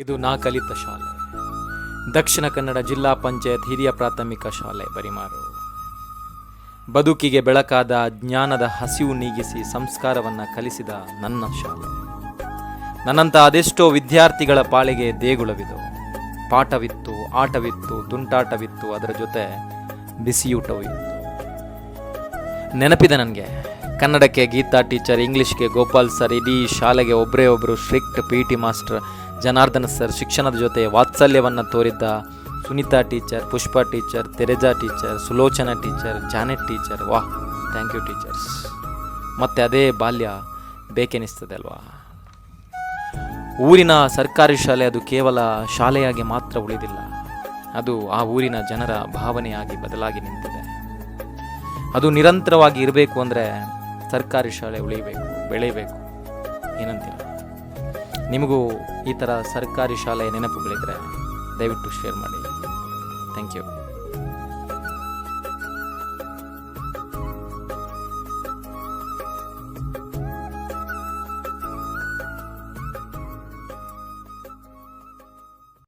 ಇದು ನಾ ಕಲಿತ ಶಾಲೆ, ದಕ್ಷಿಣ ಕನ್ನಡ ಜಿಲ್ಲಾ ಪಂಚಾಯತ್ ಹಿರಿಯ ಪ್ರಾಥಮಿಕ ಶಾಲೆ ಬರಿಮಾರು. ಬದುಕಿಗೆ ಬೆಳಕಾದ ಜ್ಞಾನದ ಹಸಿವು ನೀಗಿಸಿ ಸಂಸ್ಕಾರವನ್ನು ಕಲಿಸಿದ ನನ್ನ ಶಾಲೆ. ನನ್ನಂಥ ಅದೆಷ್ಟೋ ವಿದ್ಯಾರ್ಥಿಗಳ ಪಾಳಿಗೆ ದೇಗುಲವಿದು. ಪಾಠವಿತ್ತು, ಆಟವಿತ್ತು, ತುಂಟಾಟವಿತ್ತು, ಅದರ ಜೊತೆ ಬಿಸಿಯೂಟವೂ ಇತ್ತು. ನೆನಪಿದೆ ನನಗೆ, ಕನ್ನಡಕ್ಕೆ ಗೀತಾ ಟೀಚರ್, ಇಂಗ್ಲೀಷ್ಗೆ ಗೋಪಾಲ್ ಸರ್, ಇಡೀ ಶಾಲೆಗೆ ಒಬ್ಬರೇ ಒಬ್ಬರು strict PT master Janardhana sir, ಶಿಕ್ಷಣದ ಜೊತೆ ವಾತ್ಸಲ್ಯವನ್ನು ತೋರಿದ್ದ Sunita teacher, Pushpa teacher, Teresa teacher, Sulochana teacher, Janet teacher. ವಾಹ್, ಥ್ಯಾಂಕ್ ಯು ಟೀಚರ್ಸ್. ಮತ್ತು ಅದೇ ಬಾಲ್ಯ ಬೇಕೆನಿಸ್ತದೆ ಅಲ್ವಾ. ಊರಿನ ಸರ್ಕಾರಿ ಶಾಲೆ ಅದು ಕೇವಲ ಶಾಲೆಯಾಗಿ ಮಾತ್ರ ಉಳಿದಿಲ್ಲ, ಅದು ಆ ಊರಿನ ಜನರ ಭಾವನೆಯಾಗಿ ಬದಲಾಗಿ ನಿಂತಿದೆ. ಅದು ನಿರಂತರವಾಗಿ ಇರಬೇಕು ಅಂದರೆ ಸರ್ಕಾರಿ ಶಾಲೆ ಉಳಿಬೇಕು, ಬೆಳೆಯಬೇಕು. ಏನಂತೀರ? ನಿಮಗೂ ಈ ಥರ ಸರ್ಕಾರಿ ಶಾಲೆಯ ನೆನಪುಗಳಿದ್ದರೆ ದಯವಿಟ್ಟು ಶೇರ್ ಮಾಡಿ. Thank you.